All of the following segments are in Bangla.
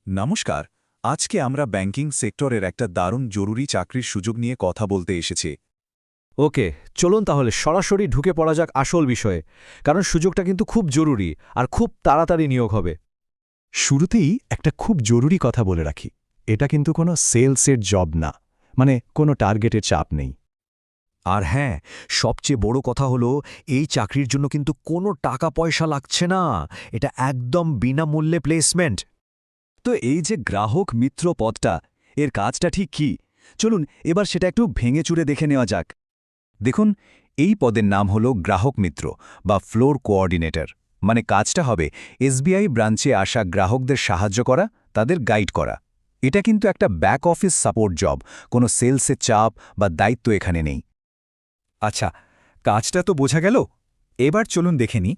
নমস্কার। আজকে আমরা ব্যাংকিং সেক্টরের একটা দারুণ জরুরি চাকরির সুযোগ নিয়ে কথা বলতে এসেছি। ওকে, চলুন তাহলে সরাসরি ঢুকে পড়া যাক আসল বিষয়ে, কারণ সুযোগটা কিন্তু খুব জরুরি আর খুব তাড়াতাড়ি নিয়োগ হবে। শুরুতেই একটা খুব জরুরি কথা বলে রাখি, এটা কিন্তু কোনো সেলসের জব না, মানে কোনো টার্গেটের চাপ নেই। আর হ্যাঁ, সবচেয়ে বড় কথা হলো এই চাকরির জন্য কিন্তু কোনো টাকা পয়সা লাগছে না। এটা একদম বিনামূল্যে প্লেসমেন্ট। তো এই যে গ্রাহক মিত্র পদটা, এর কাজটা ঠিক কি? চলুন এবার সেটা একটু ভেঙে চুরে দেখে নেওয়া যাক। দেখুন, এই পদের নাম হলো গ্রাহক মিত্র বা ফ্লোর কোঅর্ডিনেটর। মানে কাজটা হবে এসবিআই ব্রাঞ্চে আসা গ্রাহকদের সাহায্য করা, তাদের গাইড করা। এটা কিন্তু একটা ব্যাক অফিস সাপোর্ট জব, কোনো সেলসের চাপ বা দায়িত্ব এখানে নেই। আচ্ছা, কাজটা তো বোঝা গেল। এবার চলুন দেখে নিই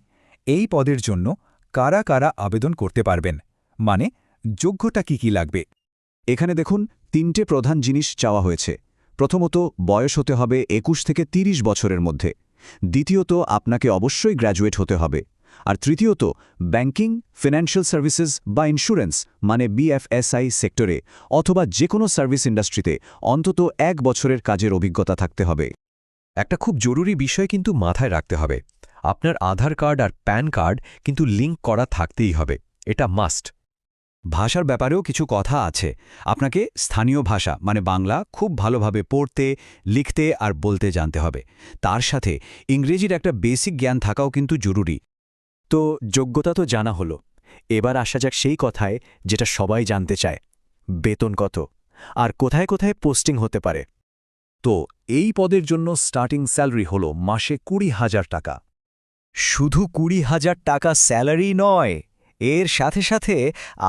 এই পদের জন্য কারা কারা আবেদন করতে পারবেন, মানে যোগ্যতা কি লাগবে। এখানে দেখুন, তিনটে প্রধান জিনিস চাওয়া হয়েছে। প্রথমত, বয়স হতে হবে ২১ থেকে ৩০ বছরের মধ্যে। দ্বিতীয়ত, আপনাকে অবশ্যই গ্র্যাজুয়েট হতে হবে। আর তৃতীয়ত, ব্যাংকিং, ফিনান্সিয়াল সার্ভিসেস বা ইন্স্যুরেন্স মানে বিএফএসআই সেক্টরে অথবা যে কোনো সার্ভিস ইন্ডাস্ট্রিতে অন্তত ১ বছরের কাজের অভিজ্ঞতা থাকতে হবে। একটা খুব জরুরি বিষয় কিন্তু মাথায় রাখতে হবে, আপনার আধার কার্ড আর প্যান কার্ড কিন্তু লিঙ্ক করা থাকতেই হবে। এটা মাস্ট। ভাষার ব্যাপারেও কিছু কথা আছে। আপনাকে স্থানীয় ভাষা মানে বাংলা খুব ভালোভাবে পড়তে, লিখতে আর বলতে জানতে হবে। তার সাথে ইংরেজির একটা বেসিক জ্ঞান থাকাও কিন্তু জরুরি। তো যোগ্যতা তো জানা হলো, এবার আসা যাক সেই কথায় যেটা সবাই জানতে চায়, বেতন কত আর কোথায় কোথায় পোস্টিং হতে পারে। তো এই পদের জন্য স্টার্টিং স্যালারি হলো মাসে ২০,০০০ টাকা। শুধু ২০,০০০ টাকা স্যালারি নয়, এর সাথে সাথে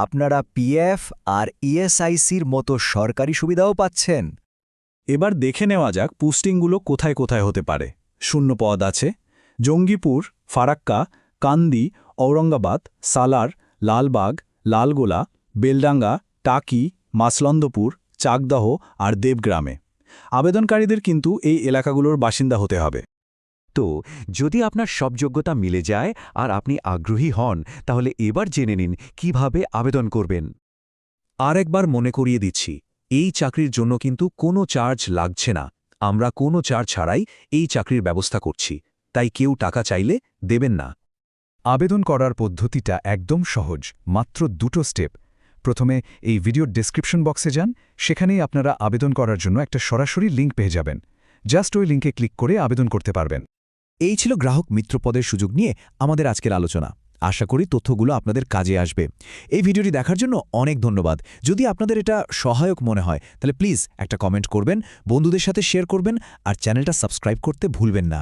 আপনারা পিএফ আর ইএসআইসির মতো সরকারি সুবিধাও পাচ্ছেন। এবার দেখে নেওয়া যাক পোস্টিংগুলো কোথায় কোথায় হতে পারে। শূন্য পদ আছে জঙ্গিপুর, ফারাক্কা, কান্দি, ঔরঙ্গাবাদ, সালার, লালবাগ, লালগোলা, বেলডাঙ্গা, টাকি, মাসলন্দপুর, চাকদাহ আর দেবগ্রামে। আবেদনকারীদের কিন্তু এই এলাকাগুলোর বাসিন্দা হতে হবে। তো যদি আপনার সব যোগ্যতা মিলে যায় আর আপনি আগ্রহী হন, তাহলে এবার জেনে নিন কিভাবে আবেদন করবেন। আরেকবার মনে করিয়ে দিচ্ছি, এই চাকরির জন্য কিন্তু কোনো চার্জ লাগছে না। আমরা কোনো চার্জ ছাড়াই এই চাকরির ব্যবস্থা করছি, তাই কেউ টাকা চাইলে দেবেন না। আবেদন করার পদ্ধতিটা একদম সহজ, মাত্র ২টো স্টেপ। প্রথমে এই ভিডিওর ডেসক্রিপশন বক্সে যান, সেখানেই আপনারা আবেদন করার জন্য একটা সরাসরি লিঙ্ক পেয়ে যাবেন। জাস্ট ওই লিঙ্কে ক্লিক করে আবেদন করতে পারবেন। এই ছিল গ্রাহক মিত্র পদের সুযোগ নিয়ে আমাদের আজকের আলোচনা। আশা করি তথ্যগুলো আপনাদের কাজে আসবে। এই ভিডিওটি দেখার জন্য অনেক ধন্যবাদ। যদি আপনাদের এটা সহায়ক মনে হয় তাহলে প্লিজ একটা কমেন্ট করবেন, বন্ধুদের সাথে শেয়ার করবেন আর চ্যানেলটা সাবস্ক্রাইব করতে ভুলবেন না।